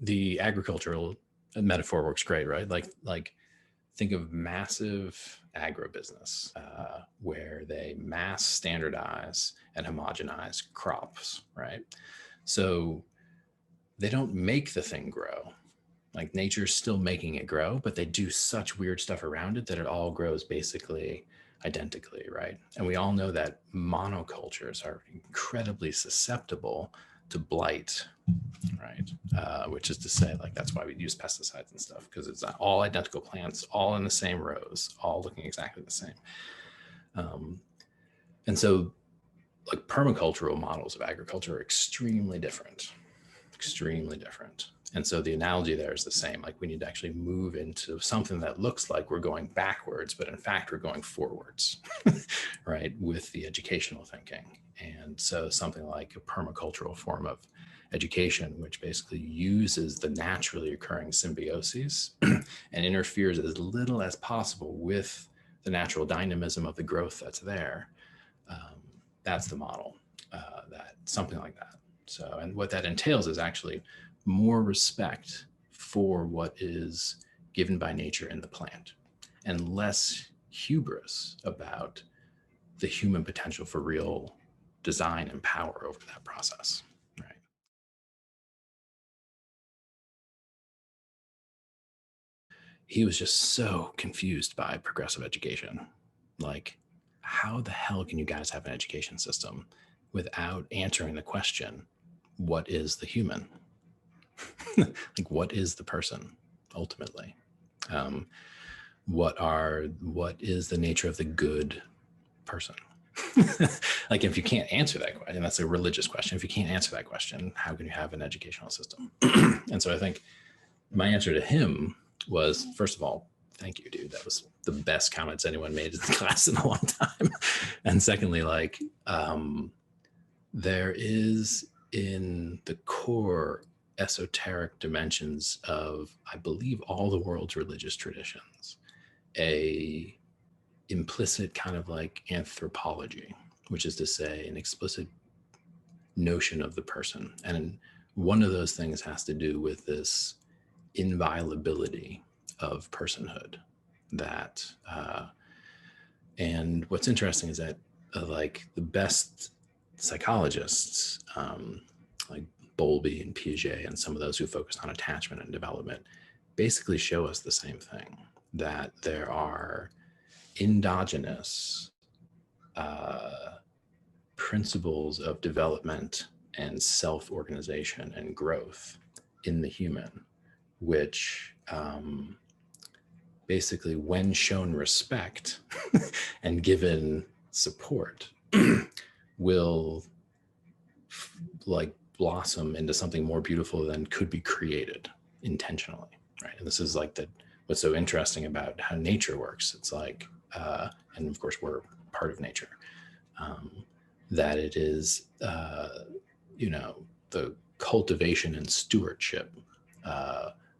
The agricultural metaphor works great, right? Like think of massive agribusiness where they mass standardize and homogenize crops, right? So they don't make the thing grow. Like nature's still making it grow, but they do such weird stuff around it that it all grows basically identically, right? And we all know that monocultures are incredibly susceptible to blight, right? Which is to say, like, that's why we use pesticides and stuff, because it's all identical plants, all in the same rows, all looking exactly the same. And so, like, permacultural models of agriculture are extremely different. And so the analogy there is the same. Like, we need to actually move into something that looks like we're going backwards, but in fact, we're going forwards, right? With the educational thinking. And so something like a permacultural form of education, which basically uses the naturally occurring symbioses and interferes as little as possible with the natural dynamism of the growth that's there. That's the model, that something like that. So, and what that entails is actually more respect for what is given by nature in the plant and less hubris about the human potential for real design and power over that process, right? He was just so confused by progressive education. Like, how the hell can you guys have an education system without answering the question, what is the human? Like, what is the person ultimately? What is the nature of the good person? Like, if you can't answer that question, that's a religious question. If you can't answer that question, how can you have an educational system? And so I think my answer to him was, first of all, thank you, dude. That was the best comments anyone made in the class in a long time. And secondly, like, there is in the core esoteric dimensions of, I believe, all the world's religious traditions, a implicit kind of like anthropology, which is to say an explicit notion of the person. And one of those things has to do with this inviolability of personhood. That and what's interesting is that like the best psychologists, like Bowlby and Piaget and some of those who focus on attachment and development, basically show us the same thing, that there are endogenous principles of development and self-organization and growth in the human, which basically, when shown respect and given support, will like blossom into something more beautiful than could be created intentionally, right? And this is like what's so interesting about how nature works. It's like, and of course we're part of nature, that it is, the cultivation and stewardship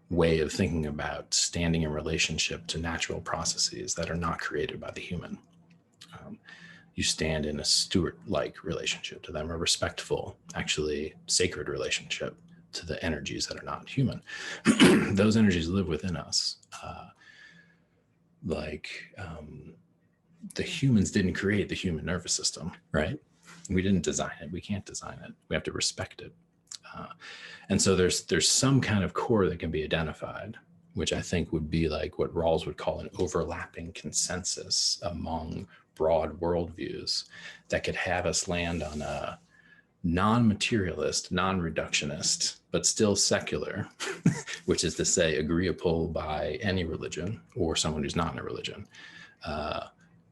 way of thinking about standing in relationship to natural processes that are not created by the human. You stand in a steward-like relationship to them, a respectful, actually sacred relationship to the energies that are not human. Those energies live within us. The humans didn't create the human nervous system, right? We didn't design it. We can't design it. We have to respect it. And so there's some kind of core that can be identified, which I think would be like what Rawls would call an overlapping consensus among broad worldviews that could have us land on a non-materialist, non-reductionist, but still secular, which is to say agreeable by any religion or someone who's not in a religion,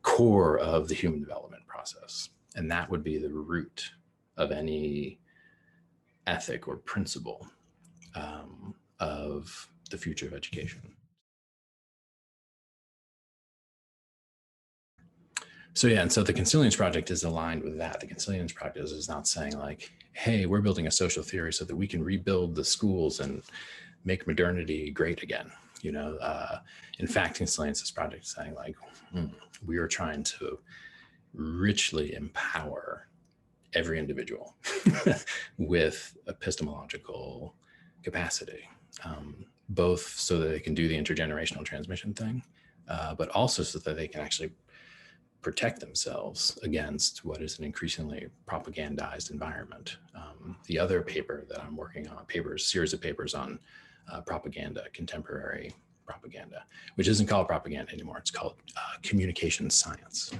core of the human development process. And that would be the root of any ethic or principle of the future of education. So yeah, and so the Consilience Project is aligned with that. The Consilience Project is not saying like, hey, we're building a social theory so that we can rebuild the schools and make modernity great again. In fact, Consilience's project is saying like, we are trying to richly empower every individual with epistemological capacity, both so that they can do the intergenerational transmission thing, but also so that they can actually protect themselves against what is an increasingly propagandized environment. The other paper that I'm working on, series of papers on propaganda, contemporary propaganda, which isn't called propaganda anymore. It's called communication science.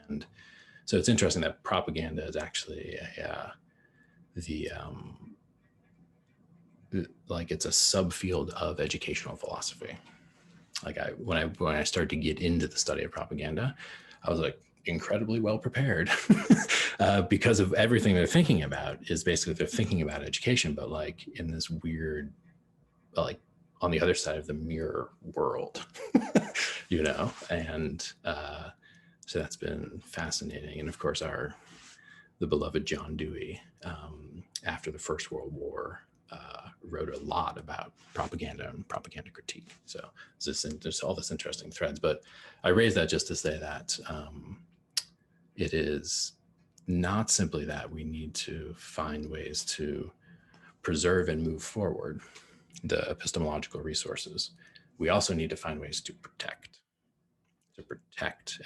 And so it's interesting that propaganda is actually like it's a subfield of educational philosophy. Like when I started to get into the study of propaganda, I was like incredibly well prepared because of everything they're thinking about is basically they're thinking about education, but like in this weird, like on the other side of the mirror world, you know? And so that's been fascinating. And of course, the beloved John Dewey, after the First World War, wrote a lot about propaganda and propaganda critique. So there's all this interesting threads, but I raise that just to say that it is not simply that we need to find ways to preserve and move forward the epistemological resources. We also need to find ways to protect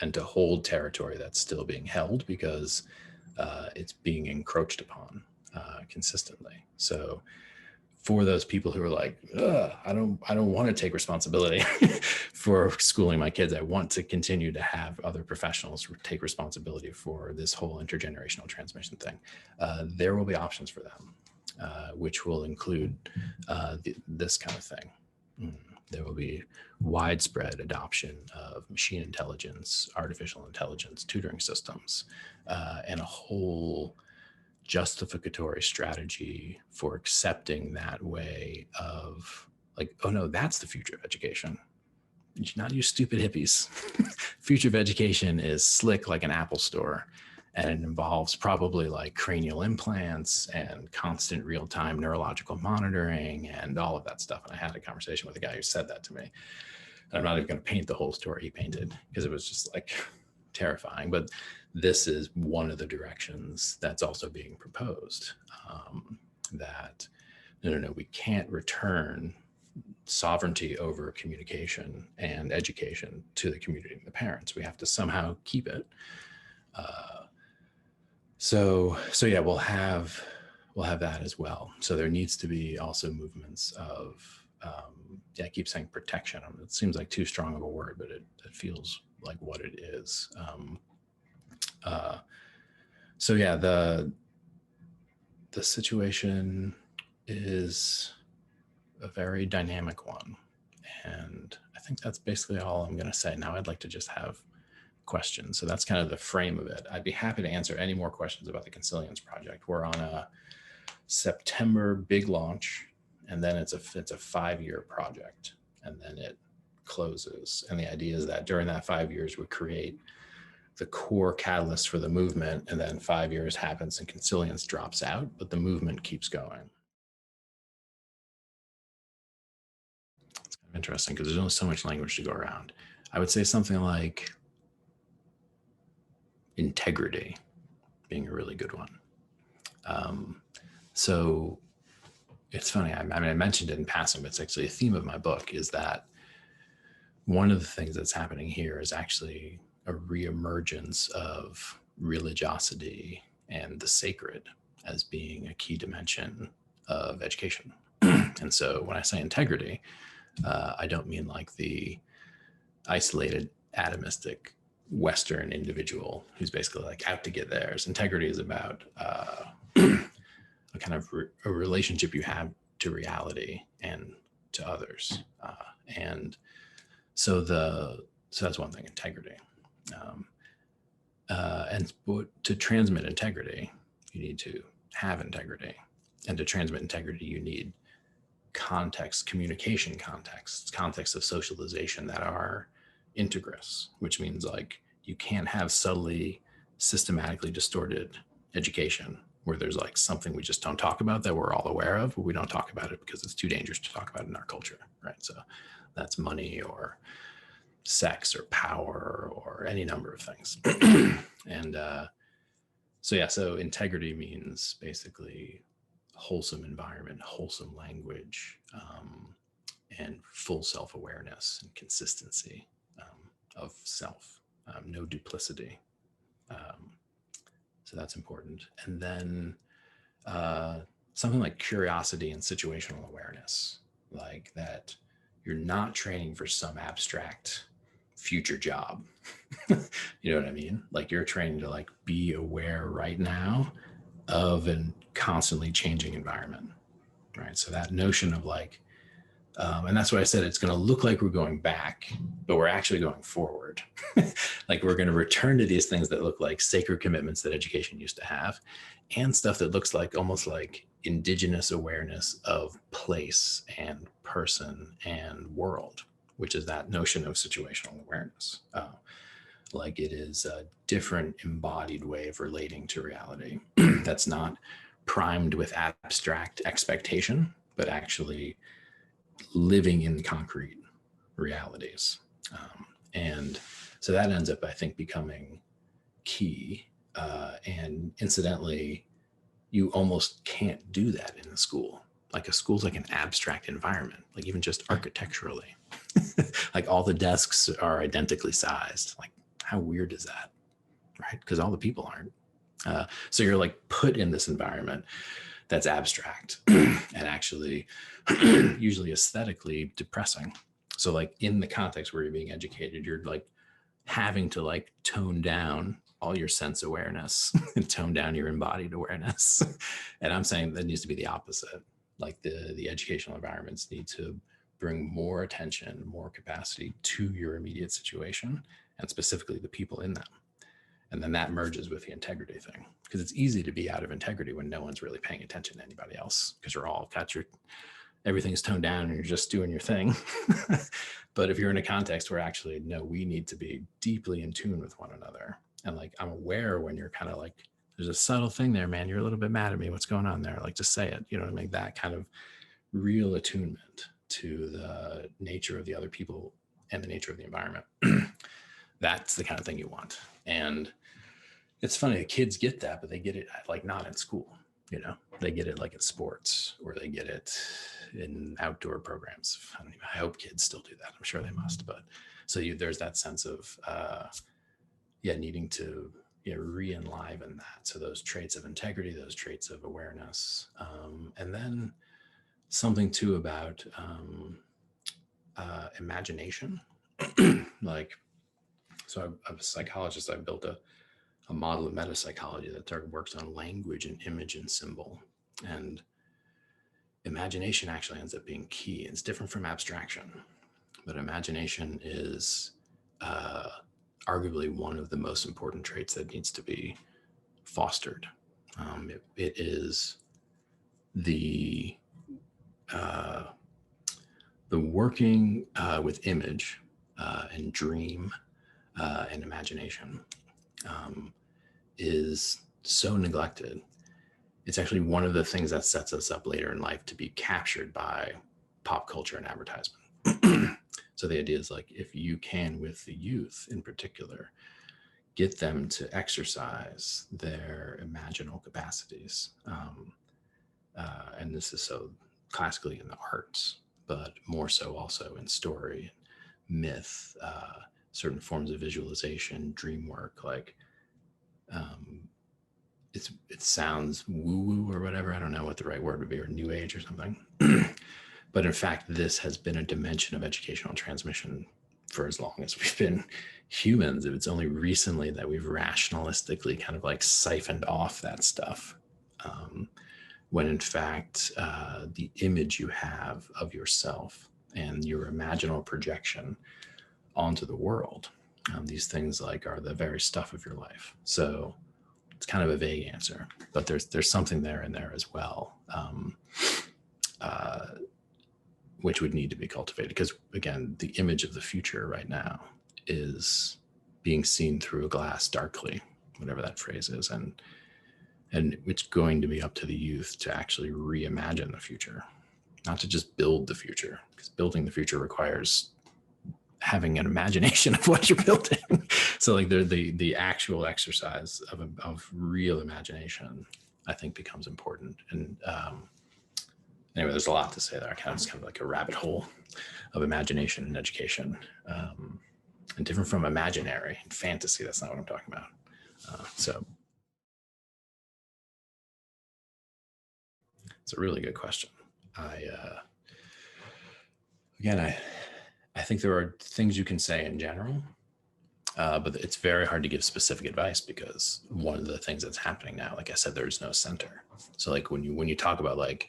and to hold territory that's still being held because it's being encroached upon consistently. So for those people who are like, I don't want to take responsibility for schooling my kids. I want to continue to have other professionals take responsibility for this whole intergenerational transmission thing. There will be options for them, which will include this kind of thing. There will be widespread adoption of machine intelligence, artificial intelligence, tutoring systems, and a whole justificatory strategy for accepting that way of like, oh no, that's the future of education. Not you stupid hippies. Future of education is slick like an Apple store, and it involves probably like cranial implants and constant real-time neurological monitoring and all of that stuff. And I had a conversation with a guy who said that to me. And I'm not even going to paint the whole story he painted because it was just like terrifying. But this is one of the directions that's also being proposed, that no, we can't return sovereignty over communication and education to the community and the parents. We have to somehow keep it. So yeah, we'll have that as well. So there needs to be also movements of, I keep saying protection. It seems like too strong of a word, but it feels like what it is. So yeah, the situation is a very dynamic one. And I think that's basically all I'm going to say. Now I'd like to just have questions. So that's kind of the frame of it. I'd be happy to answer any more questions about the Consilience project. We're on a September big launch, and then it's a 5-year project, and then it closes. And the idea is that during that 5 years, we create the core catalyst for the movement, and then 5 years happens and Consilience drops out, but the movement keeps going. It's kind of interesting because there's only so much language to go around. I would say something like integrity being a really good one. So it's funny, I mean, I mentioned it in passing, but it's actually a theme of my book, is that one of the things that's happening here is actually a reemergence of religiosity and the sacred as being a key dimension of education. And so when I say integrity, I don't mean like the isolated atomistic Western individual who's basically like out to get theirs. Integrity is about a kind of a relationship you have to reality and to others. And so that's one thing, integrity. And to transmit integrity, you need to have integrity. And to transmit integrity, you need context, communication contexts of socialization that are integrous, which means like you can't have subtly, systematically distorted education where there's like something we just don't talk about that we're all aware of, but we don't talk about it because it's too dangerous to talk about in our culture, right? So that's money or sex or power or any number of things. And so integrity means basically wholesome environment, wholesome language, and full self-awareness and consistency of self, no duplicity. So that's important. And then something like curiosity and situational awareness, like that you're not training for some abstract future job. You know what I mean? Like you're training to like be aware right now of a constantly changing environment, right? So that notion of like, and that's why I said it's going to look like we're going back, but we're actually going forward. Like we're going to return to these things that look like sacred commitments that education used to have, and stuff that looks like almost like indigenous awareness of place and person and world, which is that notion of situational awareness. Like it is a different embodied way of relating to reality that's not primed with abstract expectation, but actually living in concrete realities. And so that ends up, I think, becoming key. And incidentally, you almost can't do that in a school. Like a school's like an abstract environment, like even just architecturally. Like all the desks are identically sized. Like how weird is that, right? Because all the people aren't. So you're like put in this environment that's abstract and actually usually aesthetically depressing. So like in the context where you're being educated, you're like having to like tone down all your sense awareness and tone down your embodied awareness. And I'm saying that needs to be the opposite. Like the educational environments need to bring more attention, more capacity to your immediate situation, and specifically the people in them. And then that merges with the integrity thing, because it's easy to be out of integrity when no one's really paying attention to anybody else, because you're all got your, everything's toned down and you're just doing your thing. But if you're in a context where actually, no, we need to be deeply in tune with one another. And like, I'm aware when you're kind of like, there's a subtle thing there, man, you're a little bit mad at me. What's going on there? Like, just say it, you know, to make that kind of real attunement to the nature of the other people and the nature of the environment. That's the kind of thing you want. And it's funny, the kids get that, but they get it like not in school, you know, they get it like in sports, or they get it in outdoor programs. I hope kids still do that. I'm sure they must. But so there's that sense of, needing to re-enliven that. So those traits of integrity, those traits of awareness, and then something too about imagination. Like, so I'm a psychologist. I built a model of metapsychology that works on language and image and symbol. And imagination actually ends up being key. It's different from abstraction, but imagination is arguably one of the most important traits that needs to be fostered. It is the working with image and dream and imagination is so neglected. It's actually one of the things that sets us up later in life to be captured by pop culture and advertisement. So the idea is like, if you can, with the youth in particular, get them to exercise their imaginal capacities. And this is so classically in the arts, but more so also in story, myth, certain forms of visualization, dream work. Like, it sounds woo-woo or whatever. I don't know what the right word would be, or new age or something. But in fact, this has been a dimension of educational transmission for as long as we've been humans. It's only recently that we've rationalistically kind of like siphoned off that stuff. When in fact, the image you have of yourself and your imaginal projection onto the world, these things like are the very stuff of your life. So it's kind of a vague answer, but there's something there in there as well, which would need to be cultivated. Because again, the image of the future right now is being seen through a glass darkly, whatever that phrase is. And it's going to be up to the youth to actually reimagine the future, not to just build the future, because building the future requires having an imagination of what you're building. So like the actual exercise of real imagination I think becomes important. And anyway, there's a lot to say there. It's kind of like a rabbit hole of imagination and education, and different from imaginary and fantasy. That's not what I'm talking about. So it's a really good question. I think there are things you can say in general, but it's very hard to give specific advice because one of the things that's happening now, like I said, there's no center. So like when you talk about like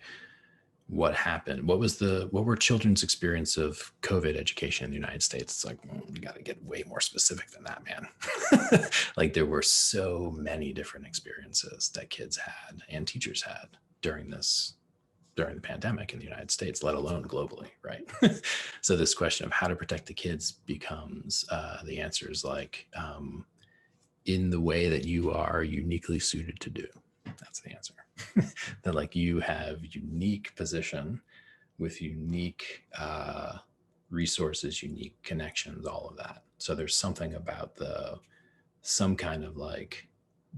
what happened, what were children's experience of COVID education in the United States? It's like, you got to get way more specific than that, man. Like there were so many different experiences that kids had and teachers had during the pandemic in the United States, let alone globally, right? So this question of how to protect the kids becomes, the answer is like, in the way that you are uniquely suited to do. That's the answer. That like you have unique position with unique resources, unique connections, all of that. So there's something about some kind of like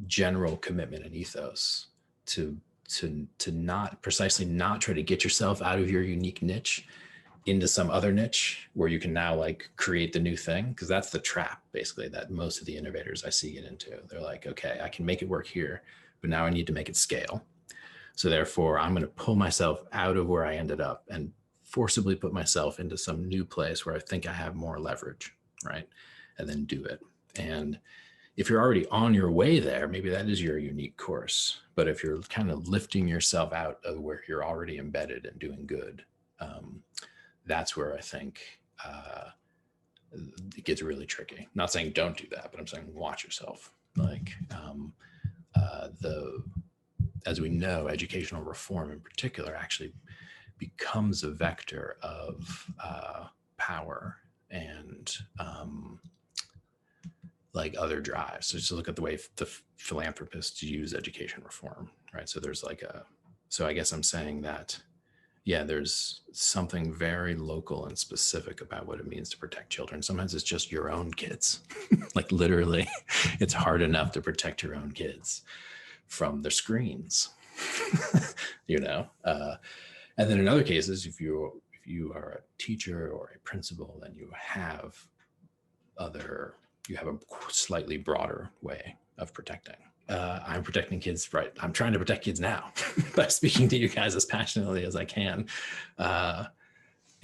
general commitment and ethos to not try to get yourself out of your unique niche into some other niche where you can now like create the new thing. Because that's the trap basically that most of the innovators I see get into. They're like, okay, I can make it work here, but now I need to make it scale. So therefore I'm going to pull myself out of where I ended up and forcibly put myself into some new place where I think I have more leverage, right? And then do it. And if you're already on your way there, maybe that is your unique course. But if you're kind of lifting yourself out of where you're already embedded and doing good, that's where I think it gets really tricky. I'm not saying don't do that, but I'm saying watch yourself. Like as we know, educational reform in particular actually becomes a vector of power and like other drives. So just look at the way the philanthropists use education reform, right? So there's like so I guess I'm saying that, yeah, there's something very local and specific about what it means to protect children. Sometimes it's just your own kids. Like literally, it's hard enough to protect your own kids from the screens, you know? And then in other cases, if you are a teacher or a principal, then you have a slightly broader way of protecting. I'm protecting kids, right? I'm trying to protect kids now by speaking to you guys as passionately as I can.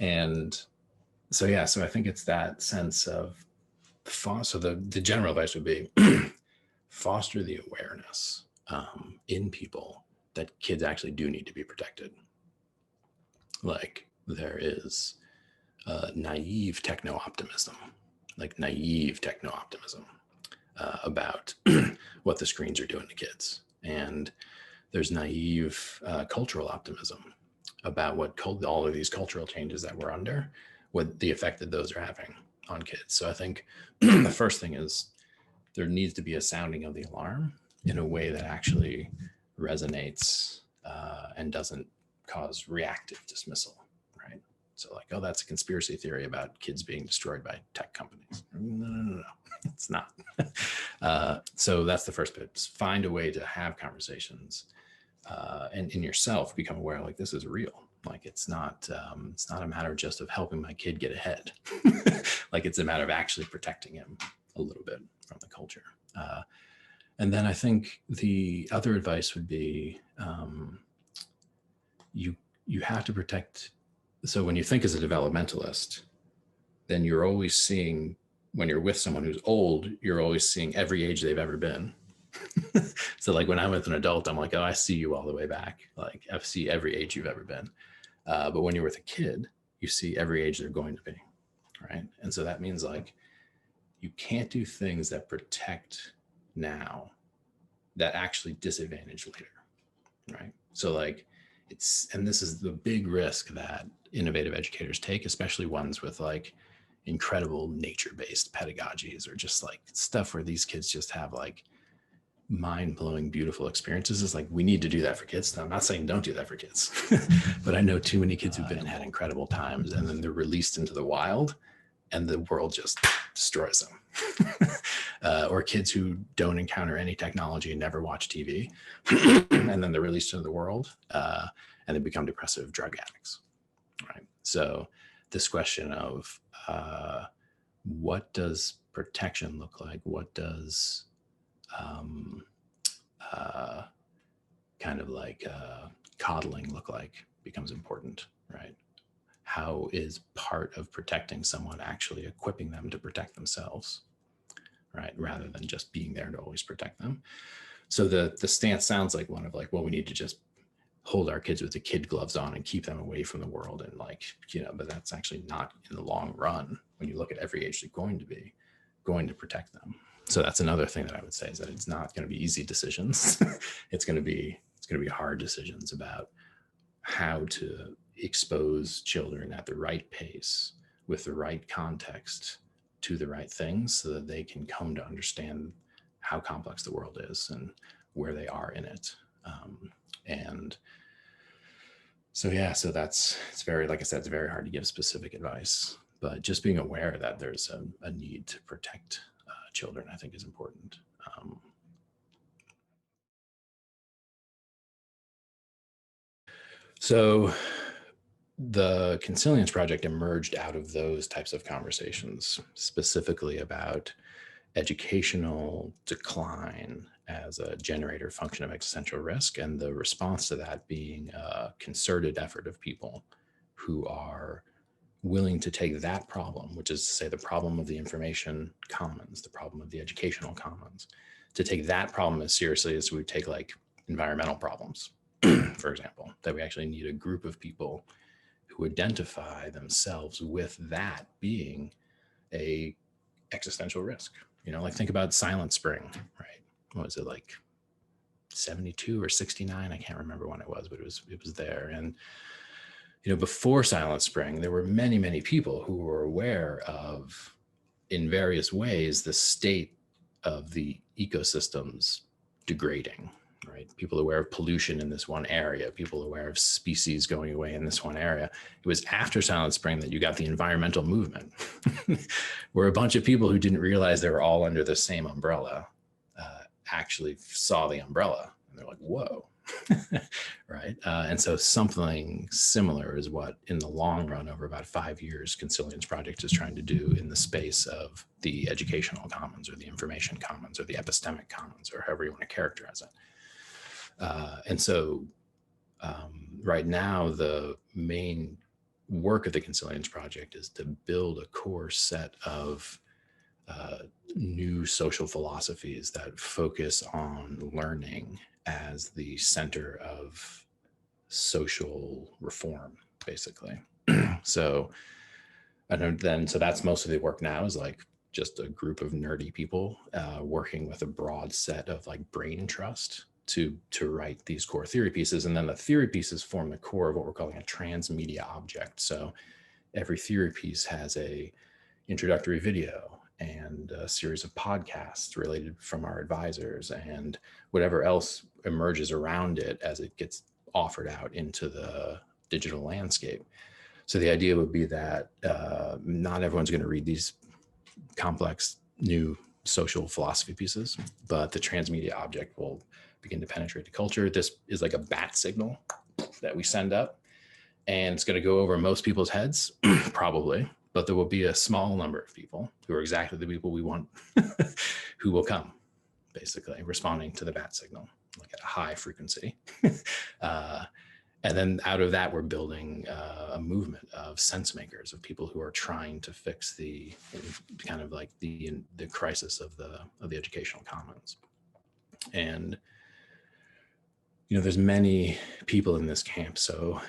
And so, yeah, so I think it's that sense of, so the general advice would be foster the awareness in people that kids actually do need to be protected. Like there is naive techno-optimism about what the screens are doing to kids. And there's naive cultural optimism about what all of these cultural changes that we're under, what the effect that those are having on kids. So I think the first thing is there needs to be a sounding of the alarm in a way that actually resonates and doesn't cause reactive dismissal, right? So like, oh, that's a conspiracy theory about kids being destroyed by tech companies. No, it's not. So that's the first bit. Just find a way to have conversations and in yourself become aware, like this is real. Like it's not a matter just of helping my kid get ahead. Like it's a matter of actually protecting him a little bit from the culture. And then I think the other advice would be you have to protect. So when you think as a developmentalist, then you're always seeing, when you're with someone who's old, you're always seeing every age they've ever been. So like when I'm with an adult, I'm like, oh, I see you all the way back. Like I see every age you've ever been. But when you're with a kid, you see every age they're going to be, right? And so that means like you can't do things that protect now that actually disadvantage later, right? So like and this is the big risk that innovative educators take, especially ones with like incredible nature-based pedagogies or just like stuff where these kids just have like mind-blowing, beautiful experiences. Is like, we need to do that for kids. Now, I'm not saying don't do that for kids, but I know too many kids who've been and had incredible times and then they're released into the wild and the world just destroys them. Or kids who don't encounter any technology and never watch TV, and then they're released into the world, and they become depressive drug addicts, right? So this question of what does protection look like? What does kind of like coddling look like becomes important, right? How is part of protecting someone actually equipping them to protect themselves, right? Rather than just being there to always protect them. So the stance sounds like one of like, well, we need to just hold our kids with the kid gloves on and keep them away from the world. And like, you know, but that's actually not in the long run, when you look at every age they're going to protect them. So that's another thing that I would say, is that it's not going to be easy decisions. It's going to be hard decisions about how to expose children at the right pace with the right context to the right things, so that they can come to understand how complex the world is and where they are in it. And so, yeah, so it's very, like I said, it's very hard to give specific advice, but just being aware that there's a need to protect children, I think, is important. So the Consilience Project emerged out of those types of conversations, specifically about educational decline as a generator function of existential risk, and the response to that being a concerted effort of people who are willing to take that problem, which is to say the problem of the information commons, the problem of the educational commons, to take that problem as seriously as we take like environmental problems, for example, that we actually need a group of people who identify themselves with that being a existential risk. You know, like think about Silent Spring, right? What was it, like 72 or 69? I can't remember when it was, but it was there. And you know, before Silent Spring, there were many, many people who were aware of, in various ways, the state of the ecosystems degrading, right? People aware of pollution in this one area, people aware of species going away in this one area. It was after Silent Spring that you got the environmental movement, where a bunch of people who didn't realize they were all under the same umbrella actually saw the umbrella, and they're like, whoa. Right. And so something similar is what, in the long run, over about 5 years, Consilience Project is trying to do in the space of the educational commons, or the information commons, or the epistemic commons, or however you want to characterize it. And so right now, the main work of the Consilience Project is to build a core set of new social philosophies that focus on learning as the center of social reform, basically. So, so that's most of the work now, is like just a group of nerdy people working with a broad set of like brain trust to write these core theory pieces. And then the theory pieces form the core of what we're calling a transmedia object. So every theory piece has a introductory video and a series of podcasts related from our advisors, and whatever else emerges around it as it gets offered out into the digital landscape. So the idea would be that not everyone's going to read these complex new social philosophy pieces, but the transmedia object will begin to penetrate the culture. This is like a bat signal that we send up, and it's going to go over most people's heads, probably, but there will be a small number of people who are exactly the people we want who will come, basically responding to the bat signal, like at a high frequency. And then out of that, we're building a movement of sense makers, of people who are trying to fix the kind of like the crisis of the educational commons. And you know, there's many people in this camp. So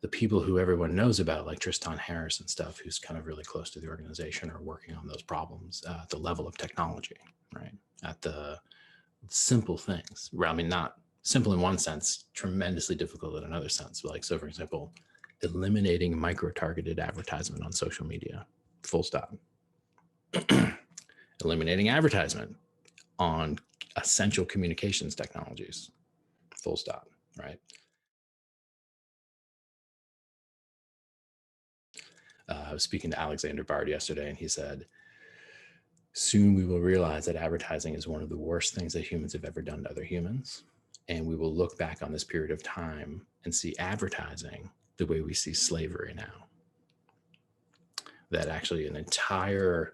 the people who everyone knows about, like Tristan Harris and stuff, who's kind of really close to the organization, are working on those problems at the level of technology, right? At the simple things. I mean, not simple in one sense, tremendously difficult in another sense. Like, so for example, eliminating micro-targeted advertisement on social media, full stop. Eliminating advertisement on essential communications technologies, full stop, right? I was speaking to Alexander Bard yesterday, and he said, soon we will realize that advertising is one of the worst things that humans have ever done to other humans. And we will look back on this period of time and see advertising the way we see slavery now. That actually an entire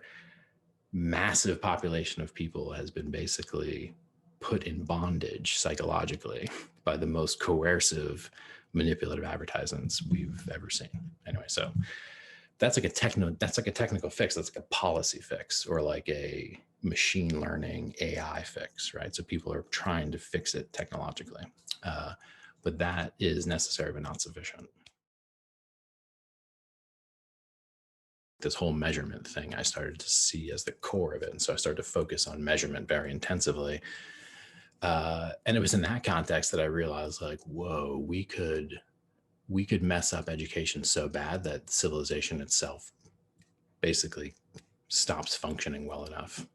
massive population of people has been basically put in bondage psychologically by the most coercive, manipulative advertisements we've ever seen. Anyway, so that's like a technical fix. That's like a policy fix, or like a machine learning AI fix, right? So people are trying to fix it technologically, but that is necessary but not sufficient. This whole measurement thing I started to see as the core of it, and so I started to focus on measurement very intensively. And it was in that context that I realized, like, whoa, we could mess up education so bad that civilization itself basically stops functioning well enough.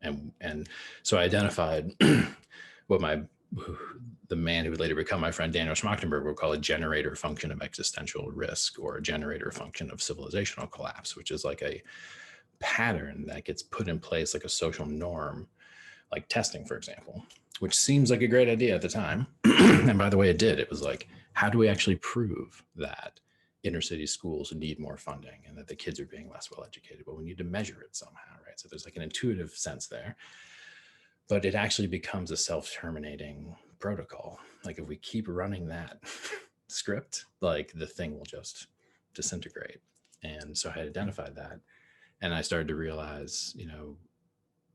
And so I identified what the man who would later become my friend Daniel Schmachtenberg would call a generator function of existential risk, or a generator function of civilizational collapse, which is like a pattern that gets put in place, like a social norm, like testing, for example, which seems like a great idea at the time. And by the way, it did. It was like, how do we actually prove that inner city schools need more funding and that the kids are being less well educated? But we need to measure it somehow, right? So there's like an intuitive sense there, but it actually becomes a self-terminating protocol. Like if we keep running that script, like the thing will just disintegrate. And so I had identified that, and I started to realize,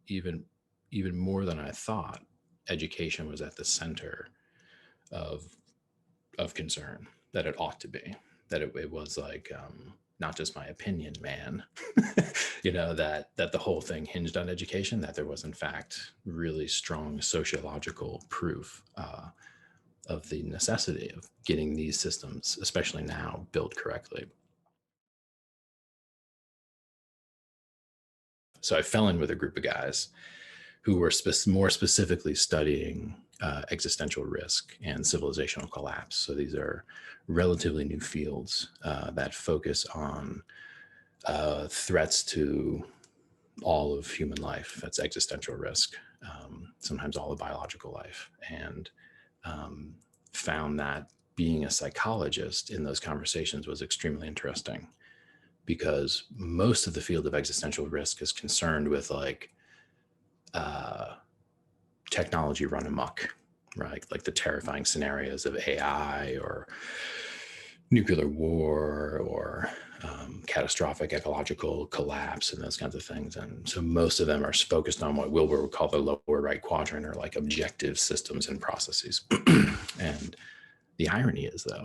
even more than I thought, education was at the center of concern, that it ought to be, that it was like, not just my opinion, man, that the whole thing hinged on education, that there was in fact really strong sociological proof of the necessity of getting these systems, especially now, built correctly. So I fell in with a group of guys who were more specifically studying existential risk and civilizational collapse. So these are relatively new fields that focus on threats to all of human life. That's existential risk, sometimes all of biological life, and found that being a psychologist in those conversations was extremely interesting, because most of the field of existential risk is concerned with like technology run amok, right? Like the terrifying scenarios of AI or nuclear war or catastrophic ecological collapse and those kinds of things. And so most of them are focused on what Wilbur would call the lower right quadrant, or like objective systems and processes. And the irony is, though,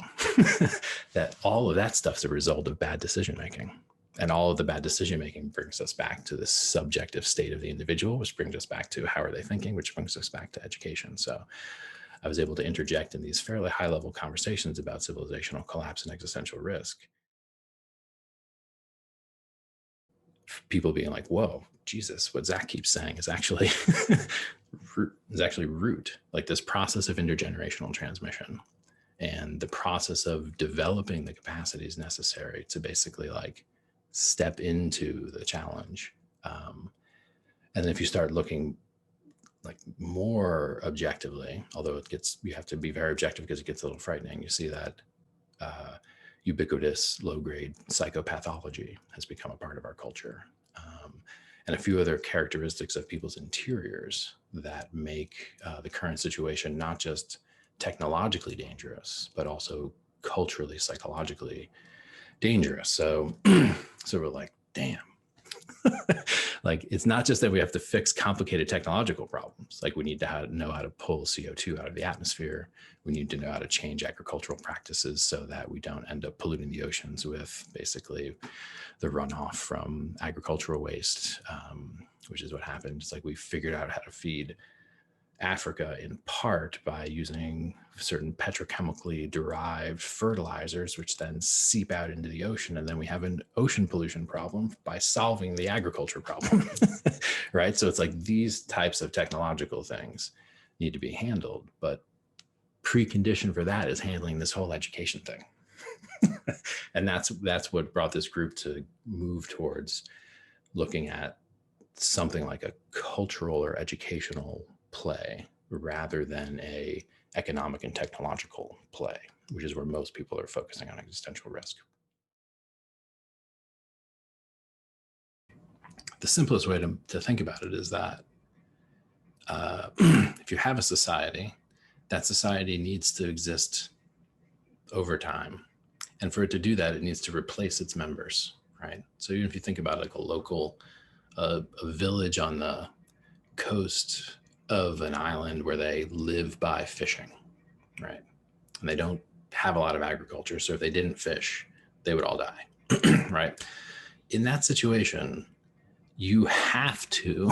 that all of that stuff's a result of bad decision making. And all of the bad decision making brings us back to this subjective state of the individual, which brings us back to how are they thinking, which brings us back to education. So I was able to interject in these fairly high level conversations about civilizational collapse and existential risk. People being like, whoa, Jesus, what Zach keeps saying is actually root, like this process of intergenerational transmission and the process of developing the capacities necessary to basically like step into the challenge. And if you start looking like more objectively, although you have to be very objective because it gets a little frightening, you see that ubiquitous low-grade psychopathology has become a part of our culture. And a few other characteristics of people's interiors that make the current situation not just technologically dangerous, but also culturally, psychologically dangerous. So we're like, damn. Like, it's not just that we have to fix complicated technological problems. Like, we need to know how to pull CO2 out of the atmosphere. We need to know how to change agricultural practices so that we don't end up polluting the oceans with basically the runoff from agricultural waste, which is what happened. It's like we figured out how to feed Africa in part by using certain petrochemically derived fertilizers, which then seep out into the ocean. And then we have an ocean pollution problem by solving the agriculture problem, right? So it's like these types of technological things need to be handled, but precondition for that is handling this whole education thing. And that's what brought this group to move towards looking at something like a cultural or educational play rather than a economic and technological play, which is where most people are focusing on existential risk. The simplest way to think about it is that if you have a society, that society needs to exist over time. And for it to do that, it needs to replace its members, right? So even if you think about like a local, a village on the coast of an island where they live by fishing, right? And they don't have a lot of agriculture. So if they didn't fish, they would all die, right? In that situation, you have to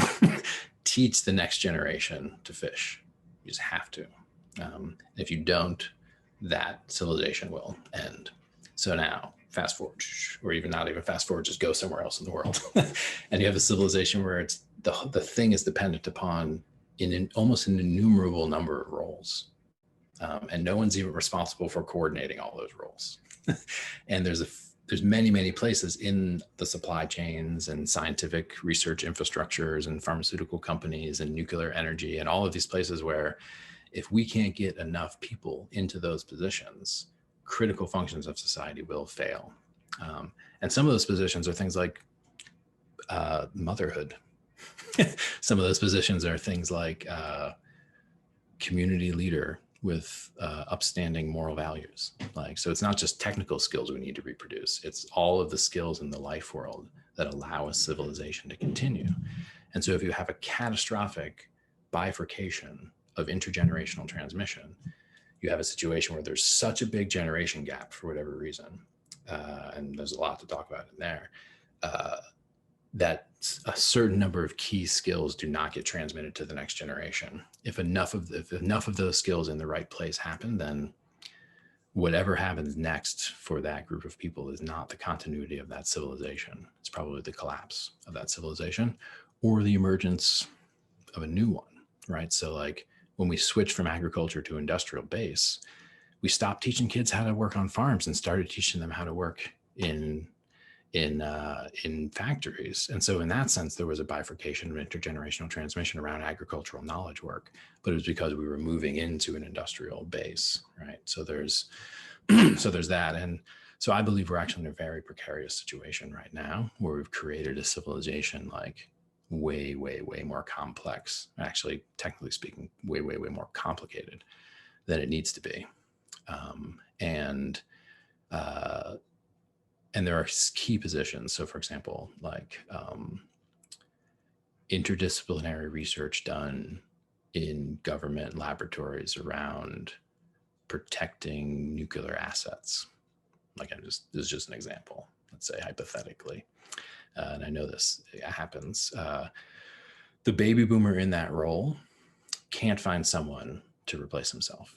teach the next generation to fish. You just have to. If you don't, that civilization will end. So now, fast forward, or even not even fast forward, just go somewhere else in the world, and you have a civilization where it's the thing is dependent upon almost an innumerable number of roles, and no one's even responsible for coordinating all those roles. And there's many places in the supply chains and scientific research infrastructures and pharmaceutical companies and nuclear energy and all of these places where if we can't get enough people into those positions, critical functions of society will fail. And some of those positions are things like motherhood. Some of those positions are things like community leader with upstanding moral values. So it's not just technical skills we need to reproduce. It's all of the skills in the life world that allow a civilization to continue. And so if you have a catastrophic bifurcation of intergenerational transmission, you have a situation where there's such a big generation gap for whatever reason, and there's a lot to talk about in there, that a certain number of key skills do not get transmitted to the next generation. If enough of those skills in the right place happen, then whatever happens next for that group of people is not the continuity of that civilization. It's probably the collapse of that civilization or the emergence of a new one, right? So like when we switched from agriculture to industrial base, we stopped teaching kids how to work on farms and started teaching them how to work in factories. And so in that sense, there was a bifurcation of intergenerational transmission around agricultural knowledge work, but it was because we were moving into an industrial base, right? So there's that. And so I believe we're actually in a very precarious situation right now where we've created a civilization like way more complex, actually, technically speaking, way more complicated than it needs to be. And there are key positions. So for example, like interdisciplinary research done in government laboratories around protecting nuclear assets. Like this is just an example, let's say hypothetically. And I know this happens. The baby boomer in that role can't find someone to replace himself.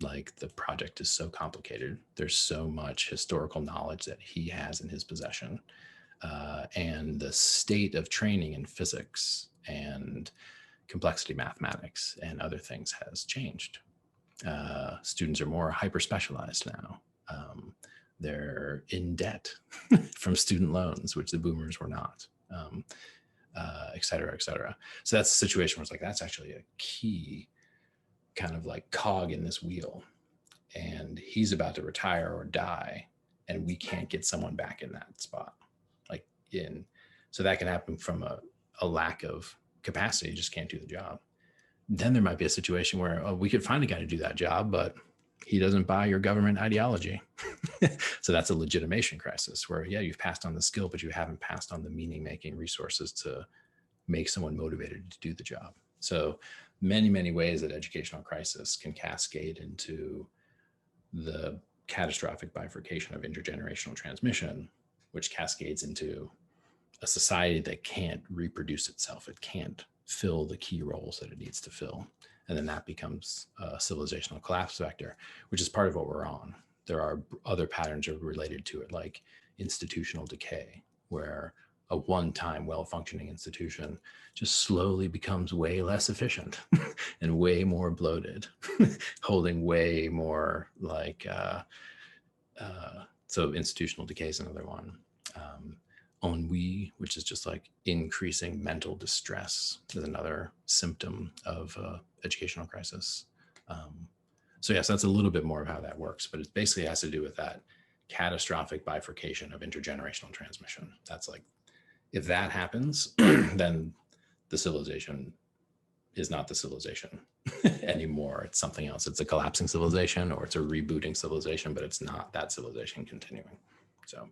Like the project is so complicated. There's so much historical knowledge that he has in his possession. And the state of training in physics and complexity mathematics and other things has changed. Students are more hyper-specialized now. They're in debt from student loans, which the boomers were not, et cetera, et cetera. So that's a situation where it's like, that's actually a key kind of like cog in this wheel, and he's about to retire or die, and we can't get someone back in that spot. So that can happen from a lack of capacity, you just can't do the job. Then there might be a situation where we could find a guy to do that job, but he doesn't buy your government ideology. So that's a legitimation crisis where, yeah, you've passed on the skill, but you haven't passed on the meaning-making resources to make someone motivated to do the job. So many ways that educational crisis can cascade into the catastrophic bifurcation of intergenerational transmission, which cascades into a society that can't reproduce itself. It can't fill the key roles that it needs to fill. And then that becomes a civilizational collapse vector, which is part of what we're on. There are other patterns related to it, like institutional decay, where a one-time well-functioning institution just slowly becomes way less efficient and way more bloated, holding way more like So institutional decay is another one. Ennui, which is just like increasing mental distress, is another symptom of educational crisis. So yes, that's a little bit more of how that works, but it basically has to do with that catastrophic bifurcation of intergenerational transmission. That's like, if that happens, then the civilization is not the civilization anymore. It's something else. It's a collapsing civilization, or it's a rebooting civilization, but it's not that civilization continuing. So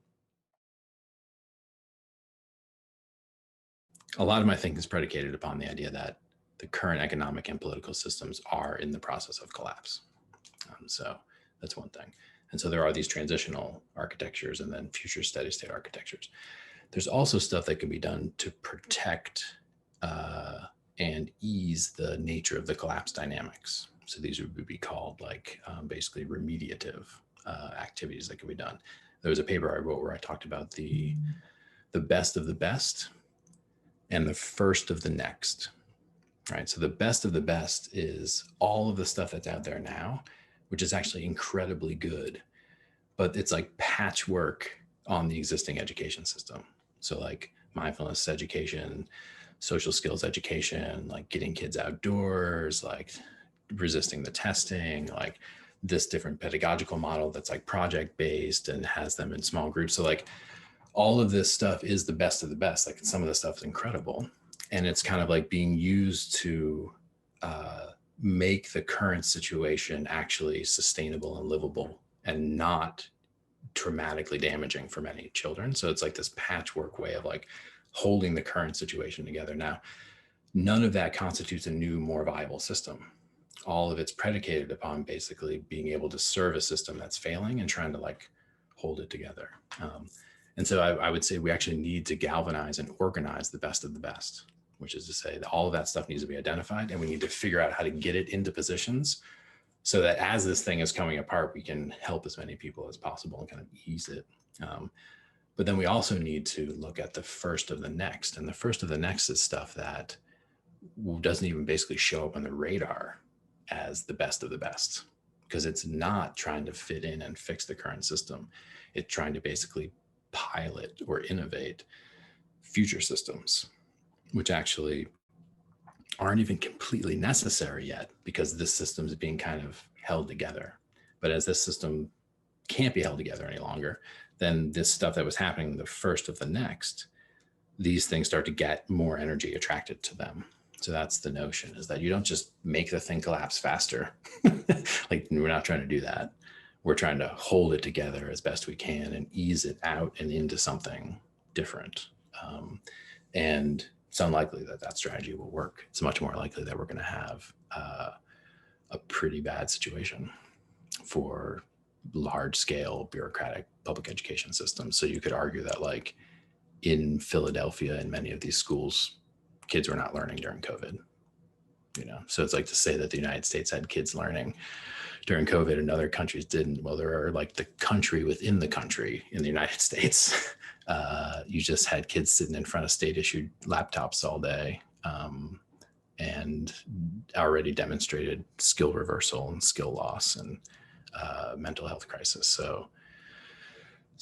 a lot of my thinking is predicated upon the idea that the current economic and political systems are in the process of collapse. So that's one thing. And so there are these transitional architectures and then future steady state architectures. There's also stuff that can be done to protect and ease the nature of the collapse dynamics. So these would be called like basically remediative activities that can be done. There was a paper I wrote where I talked about the best of the best and the first of the next, right? So the best of the best is all of the stuff that's out there now, which is actually incredibly good, but it's like patchwork on the existing education system. So like mindfulness education, social skills education, like getting kids outdoors, like resisting the testing, like this different pedagogical model that's like project based and has them in small groups. So like all of this stuff is the best of the best. Like some of the stuff is incredible. And it's kind of like being used to make the current situation actually sustainable and livable and not traumatically damaging for many children. So it's like this patchwork way of like holding the current situation together. Now, none of that constitutes a new, more viable system. All of it's predicated upon basically being able to serve a system that's failing and trying to like hold it together. And so I would say we actually need to galvanize and organize the best of the best, which is to say that all of that stuff needs to be identified, and we need to figure out how to get it into positions so that as this thing is coming apart, we can help as many people as possible and kind of ease it. But then we also need to look at the first of the next. And the first of the next is stuff that doesn't even basically show up on the radar as the best of the best, because it's not trying to fit in and fix the current system. It's trying to basically pilot or innovate future systems, which actually aren't even completely necessary yet because this system is being kind of held together. But as this system can't be held together any longer, then this stuff that was happening the first of the next, these things start to get more energy attracted to them. So that's the notion, is that you don't just make the thing collapse faster. Like, we're not trying to do that. We're trying to hold it together as best we can and ease it out and into something different. And it's unlikely that that strategy will work. It's much more likely that we're going to have a pretty bad situation for large scale bureaucratic public education systems. So you could argue that like in Philadelphia and many of these schools, kids were not learning during COVID. So it's like to say that the United States had kids learning during COVID and other countries didn't. Well, there are like the country within the country in the United States. You just had kids sitting in front of state issued laptops all day and already demonstrated skill reversal and skill loss and mental health crisis. So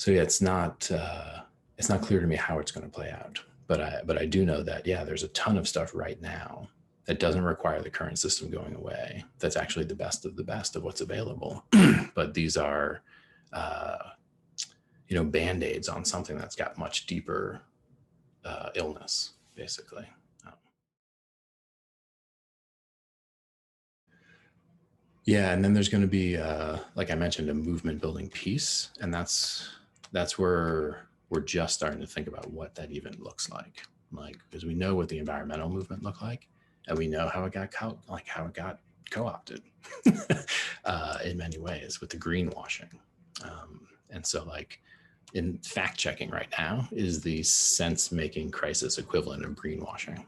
yeah, it's not clear to me how it's going to play out. But I do know that, yeah, there's a ton of stuff right now that doesn't require the current system going away. That's actually the best of the best of what's available. But these are, Band-Aids on something that's got much deeper illness, basically. Yeah, and then there's going to be, like I mentioned, a movement building piece, and that's where we're just starting to think about what that even looks like because we know what the environmental movement looked like, and we know how it got co-opted in many ways with the greenwashing. And so like in fact checking right now is the sense-making crisis equivalent of greenwashing,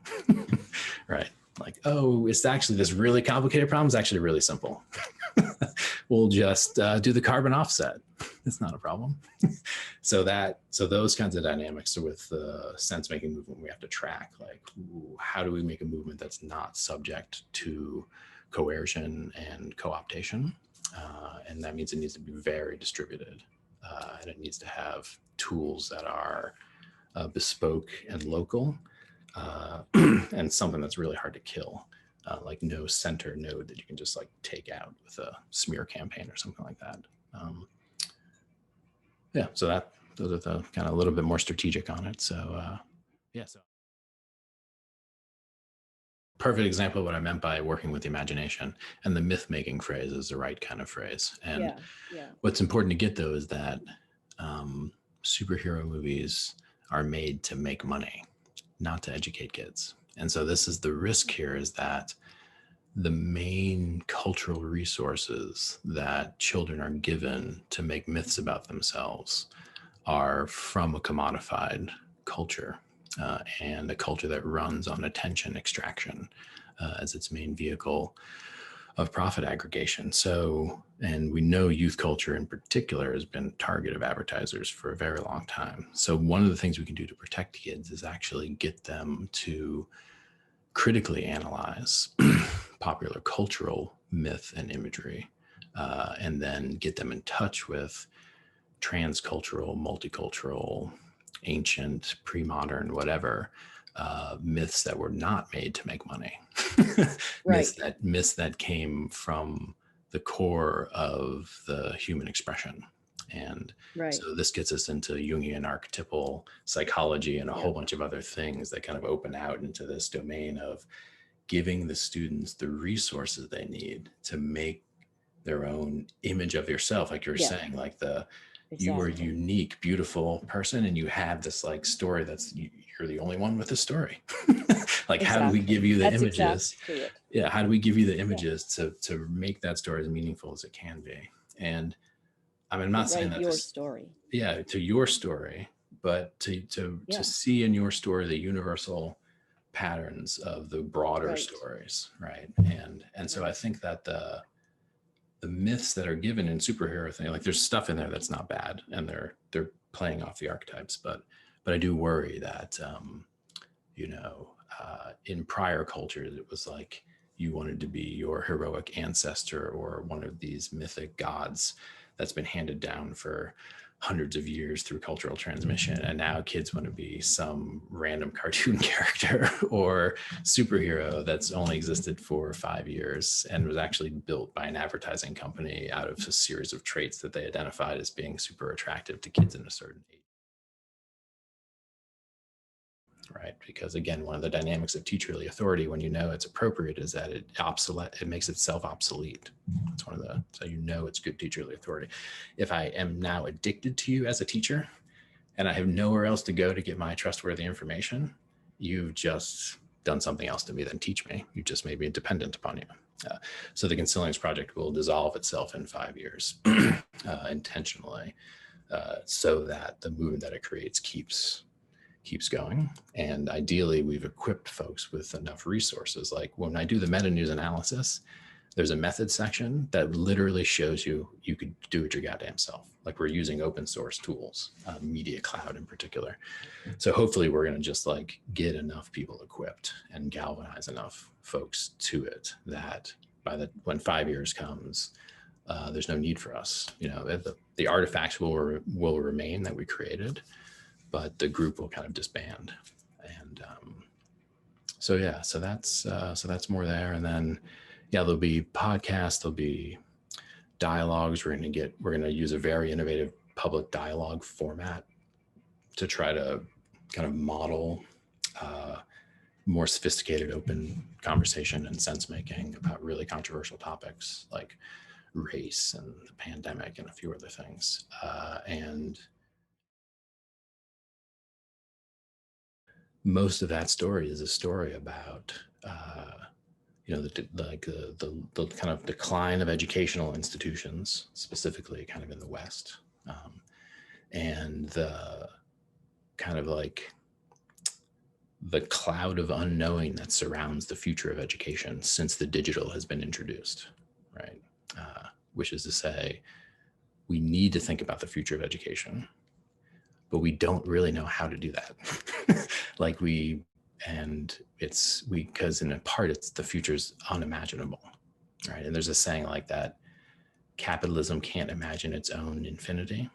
right? Like, oh, it's actually this really complicated problem. It's actually really simple. We'll just do the carbon offset. It's not a problem. So those kinds of dynamics with the sense-making movement, we have to track, like, how do we make a movement that's not subject to coercion and co-optation? And that means it needs to be very distributed. and it needs to have tools that are bespoke and local, and something that's really hard to kill, like no center node that you can just like take out with a smear campaign or something like that. Yeah, so those are the kind of a little bit more strategic on it. So yeah, so perfect example of what I meant by working with the imagination, and the myth making phrase is the right kind of phrase. And what's important to get though is that superhero movies are made to make money, not to educate kids. And so this is the risk here, is that the main cultural resources that children are given to make myths about themselves are from a commodified culture, and a culture that runs on attention extraction as its main vehicle of profit aggregation. So, and we know youth culture in particular has been a target of advertisers for a very long time. So one of the things we can do to protect kids is actually get them to critically analyze popular cultural myth and imagery, and then get them in touch with transcultural, multicultural, ancient, pre-modern, whatever, myths that were not made to make money. myths that came from the core of the human expression. And so this gets us into Jungian archetypal psychology and a whole bunch of other things that kind of open out into this domain of giving the students the resources they need to make their own image of yourself. Like you're saying, like you are a unique, beautiful person, and you have this like story that's, you're the only one with a story. Like how do we give you the images? Yeah, how do we give you the images to make that story as meaningful as it can be? And I mean, I'm not saying that your story. Yeah, to your story, but to see in your story the universal patterns of the broader stories, right? And so I think that the myths that are given in superhero thing, like there's stuff in there that's not bad, and they're playing off the archetypes, but I do worry that in prior cultures it was like you wanted to be your heroic ancestor or one of these mythic gods that's been handed down for hundreds of years through cultural transmission, and now kids want to be some random cartoon character or superhero that's only existed for 5 years and was actually built by an advertising company out of a series of traits that they identified as being super attractive to kids in a certain age. Right, because again, one of the dynamics of teacherly authority, when you know it's appropriate, is that it makes itself obsolete. It's one of the, so it's good teacherly authority. If I am now addicted to you as a teacher and I have nowhere else to go to get my trustworthy information, you've just done something else to me than teach me. You just made me dependent upon you. So the Consilience Project will dissolve itself in 5 years intentionally, so that the movement that it creates keeps going. And ideally, we've equipped folks with enough resources. Like when I do the meta news analysis, there's a method section that literally shows you could do it your goddamn self. Like we're using open source tools, Media Cloud in particular. So hopefully we're going to just like get enough people equipped and galvanize enough folks to it that when 5 years comes, there's no need for us. The artifacts will remain that we created, but the group will kind of disband. And so that's more there. And then there'll be podcasts, there'll be dialogues. We're going to use a very innovative public dialogue format to try to kind of model more sophisticated open conversation and sense making about really controversial topics like race and the pandemic and a few other things. And most of that story is a story about the kind of decline of educational institutions, specifically kind of in the West, and the kind of like the cloud of unknowing that surrounds the future of education since the digital has been introduced, right? Which is to say, we need to think about the future of education, but we don't really know how to do that. Because in a part, it's the future's unimaginable, right? And there's a saying like that: capitalism can't imagine its own infinity.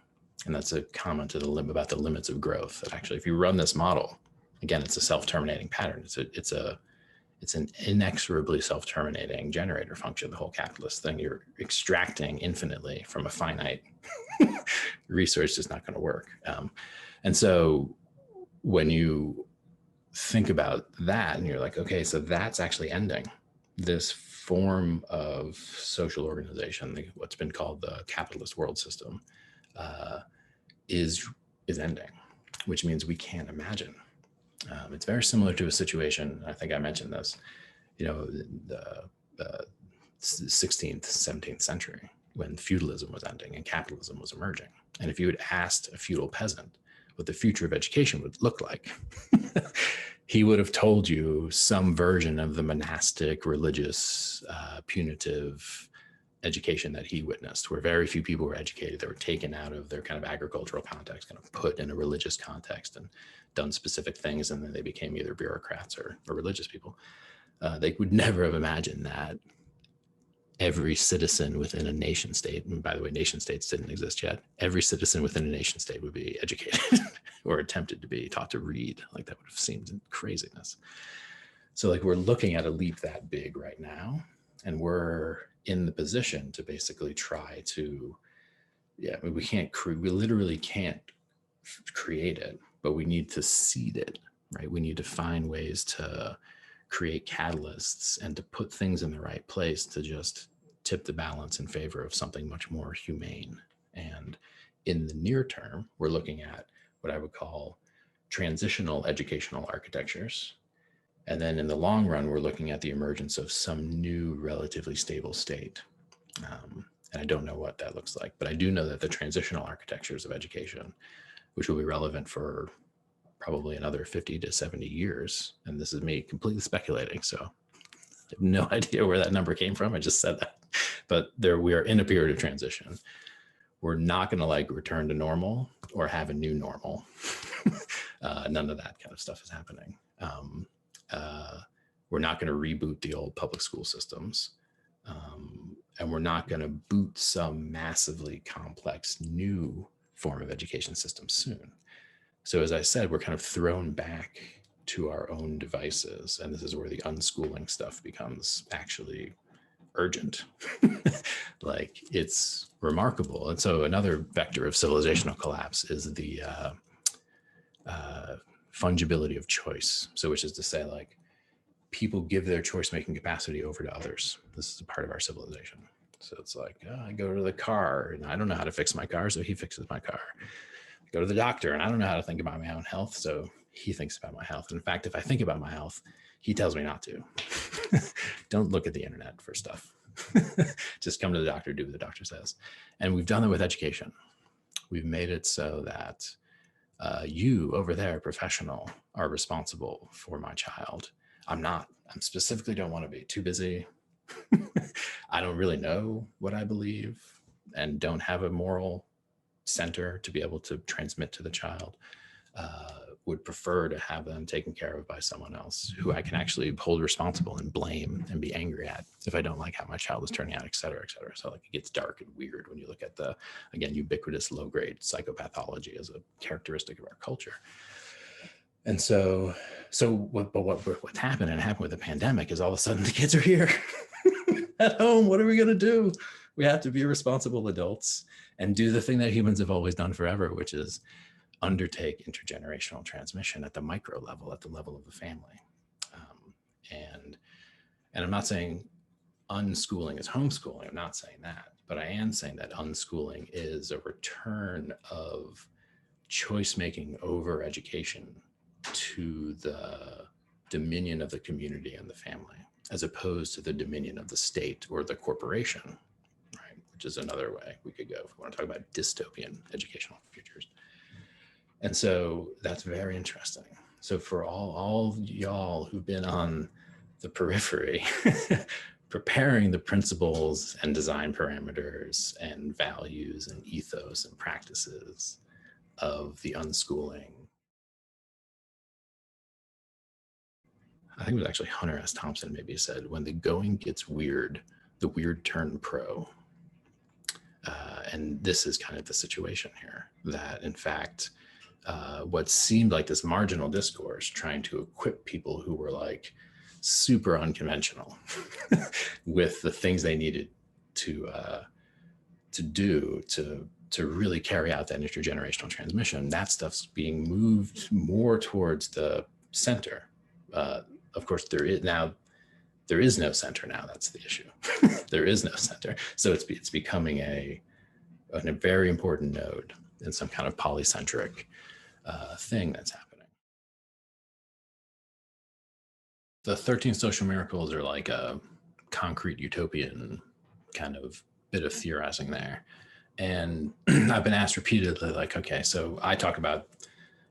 And that's a comment to the about the limits of growth. That actually, if you run this model, again, it's a self-terminating pattern. It's an inexorably self-terminating generator function. The whole capitalist thing, you're extracting infinitely from a finite resource, is not going to work. And so when you think about that, and you're like, okay, so that's actually ending. This form of social organization, what's been called the capitalist world system, is ending, which means we can't imagine. It's very similar to a situation, I think I mentioned this, the 16th, 17th century, when feudalism was ending and capitalism was emerging. And if you had asked a feudal peasant what the future of education would look like, he would have told you some version of the monastic, religious, punitive education that he witnessed, where very few people were educated. They were taken out of their kind of agricultural context, kind of put in a religious context and done specific things, and then they became either bureaucrats or religious people. They would never have imagined that every citizen within a nation state, and by the way, nation states didn't exist yet, every citizen within a nation state would be educated or attempted to be taught to read. Like, that would have seemed craziness. So like, we're looking at a leap that big right now, and we're in the position to basically try to, we literally can't create it, but we need to seed it, right? We need to find ways to create catalysts and to put things in the right place to just tip the balance in favor of something much more humane. And in the near term, we're looking at what I would call transitional educational architectures. And then in the long run, we're looking at the emergence of some new relatively stable state. And I don't know what that looks like, but I do know that the transitional architectures of education, which will be relevant for probably another 50 to 70 years. And this is me completely speculating, so I have no idea where that number came from. I just said that. But we are in a period of transition. We're not going to like return to normal or have a new normal. None of that kind of stuff is happening. We're not going to reboot the old public school systems. And we're not going to boot some massively complex new form of education system soon. So as I said, we're kind of thrown back to our own devices. And this is where the unschooling stuff becomes actually urgent. Like, it's remarkable. And so another vector of civilizational collapse is the fungibility of choice. So which is to say, like, people give their choice-making capacity over to others. This is a part of our civilization. So it's like, I go to the car and I don't know how to fix my car, so he fixes my car. I go to the doctor and I don't know how to think about my own health, so he thinks about my health. And in fact, if I think about my health, he tells me not to. Don't look at the internet for stuff. Just come to the doctor, do what the doctor says. And we've done that with education. We've made it so that you over there, professional, are responsible for my child. I'm not. I specifically don't want to be. Too busy. I don't really know what I believe and don't have a moral center to be able to transmit to the child. Would prefer to have them taken care of by someone else who I can actually hold responsible and blame and be angry at if I don't like how my child is turning out, et cetera, et cetera. So like, it gets dark and weird when you look at the, again, ubiquitous low-grade psychopathology as a characteristic of our culture. And so what's happened, and it happened with the pandemic, is all of a sudden the kids are here at home. What are we going to do? We have to be responsible adults and do the thing that humans have always done forever, which is undertake intergenerational transmission at the micro level, at the level of the family. And I'm not saying unschooling is homeschooling. I'm not saying that, but I am saying that unschooling is a return of choice-making over education to the dominion of the community and the family, as opposed to the dominion of the state or the corporation, right? Which is another way we could go if we want to talk about dystopian educational futures. And so that's very interesting. So for all y'all who've been on the periphery, preparing the principles and design parameters and values and ethos and practices of the unschooling, I think it was actually Hunter S. Thompson maybe said, when the going gets weird, the weird turn pro. And this is kind of the situation here, that in fact, what seemed like this marginal discourse trying to equip people who were like super unconventional with the things they needed to do to really carry out that intergenerational transmission, that stuff's being moved more towards the center. Of course, there is no center now. That's the issue. There is no center, so it's becoming a very important node in some kind of polycentric thing that's happening. The 13 social miracles are like a concrete utopian kind of bit of theorizing there. And I've been asked repeatedly, like, okay, so I talk about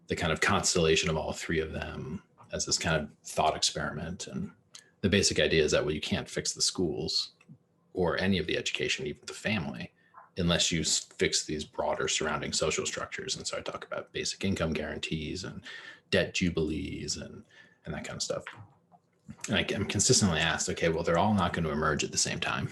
the kind of constellation of all three of them as this kind of thought experiment. And the basic idea is that, well, you can't fix the schools or any of the education, even the family, unless you fix these broader surrounding social structures. And so I talk about basic income guarantees and debt jubilees and that kind of stuff. And I'm consistently asked, okay, well, they're all not going to emerge at the same time.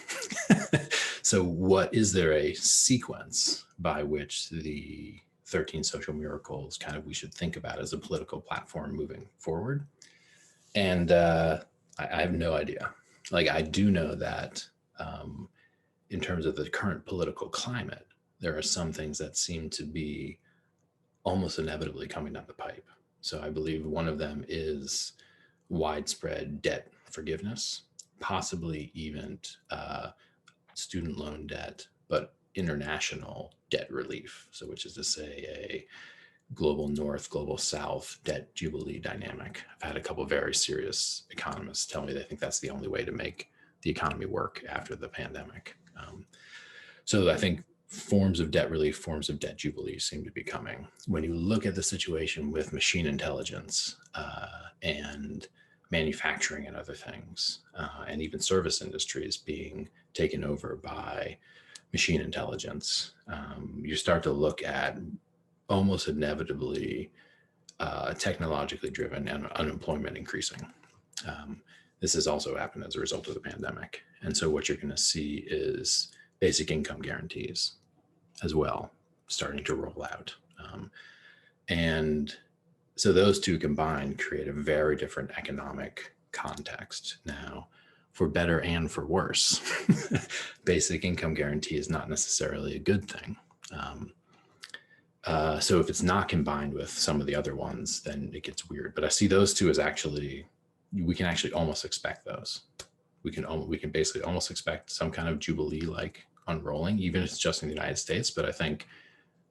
So is there a sequence by which the 13 social miracles kind of we should think about as a political platform moving forward? And I have no idea. Like, I do know that in terms of the current political climate, there are some things that seem to be almost inevitably coming down the pipe. So I believe one of them is widespread debt forgiveness, possibly even student loan debt, but international debt relief. So which is to say a global north, global south debt jubilee dynamic. I've had a couple of very serious economists tell me they think that's the only way to make the economy work after the pandemic. So I think forms of debt relief, forms of debt jubilee seem to be coming. When you look at the situation with machine intelligence and manufacturing and other things, and even service industries being taken over by machine intelligence, you start to look at almost inevitably technologically driven and unemployment increasing. This has also happened as a result of the pandemic. And so what you're going to see is basic income guarantees as well starting to roll out. And so those two combined create a very different economic context. Now, for better and for worse, basic income guarantee is not necessarily a good thing. So if it's not combined with some of the other ones, then it gets weird. But I see those two as we can actually almost expect those. We can basically almost expect some kind of jubilee like unrolling, even if it's just in the United States. But I think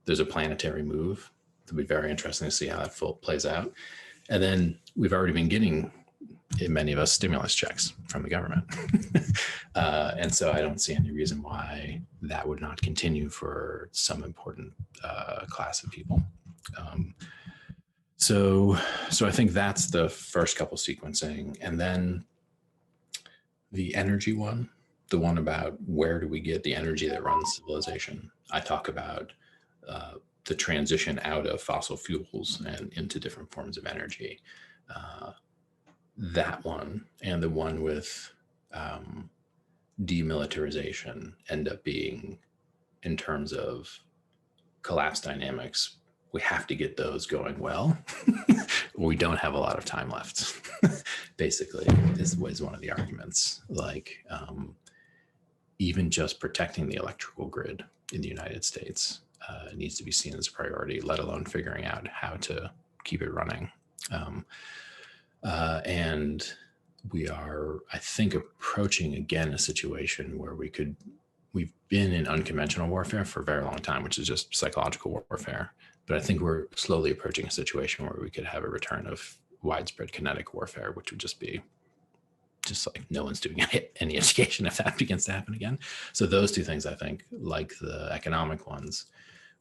there's a planetary move. It'll be very interesting to see how that plays out. And then we've already been getting, many of us, stimulus checks from the government. And so I don't see any reason why that would not continue for some important class of people. So I think that's the first couple sequencing. And then the energy one, the one about where do we get the energy that runs civilization. I talk about the transition out of fossil fuels and into different forms of energy. That one and the one with demilitarization end up being, in terms of collapse dynamics, we have to get those going well. We don't have a lot of time left. Basically, this was one of the arguments. Like, even just protecting the electrical grid in the United States needs to be seen as a priority, let alone figuring out how to keep it running. And we are, I think, approaching again a situation where we've been in unconventional warfare for a very long time, which is just psychological warfare. But I think we're slowly approaching a situation where we could have a return of widespread kinetic warfare, which would just be like no one's doing any education if that begins to happen again. So those two things, I think, like the economic ones,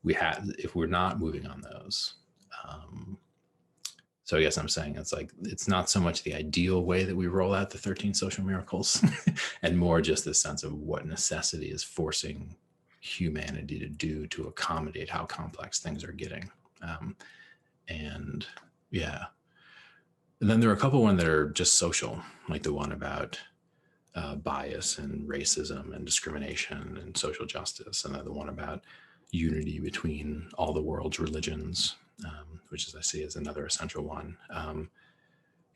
if we're not moving on those. So I guess I'm saying it's not so much the ideal way that we roll out the 13 social miracles and more just this sense of what necessity is forcing humanity to do to accommodate how complex things are getting. And yeah. And then there are a couple ones that are just social, like the one about bias and racism and discrimination and social justice, and then the one about unity between all the world's religions, which is I see as another essential one.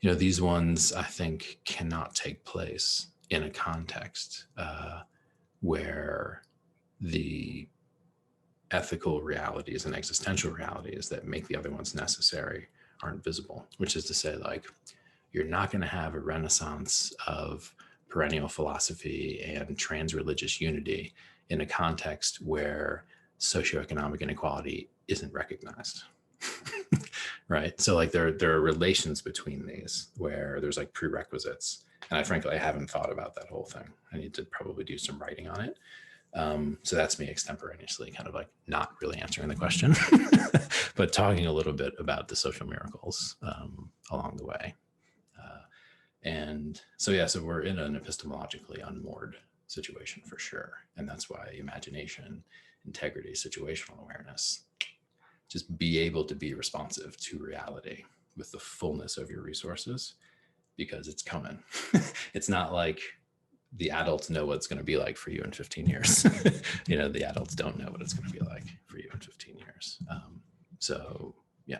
These ones I think cannot take place in a context where the ethical realities and existential realities that make the other ones necessary aren't visible, which is to say, like, you're not going to have a renaissance of perennial philosophy and trans-religious unity in a context where socioeconomic inequality isn't recognized. Right? So like there are relations between these where there's like prerequisites. And I haven't thought about that whole thing. I need to probably do some writing on it. So that's me extemporaneously kind of like not really answering the question, but talking a little bit about the social miracles along the way. And so, yeah, so we're in an epistemologically unmoored situation for sure. And that's why imagination, integrity, situational awareness, just be able to be responsive to reality with the fullness of your resources, because it's coming. It's not like the adults know what it's going to be like for you in 15 years. The adults don't know what it's going to be like for you in 15 years. So, yeah.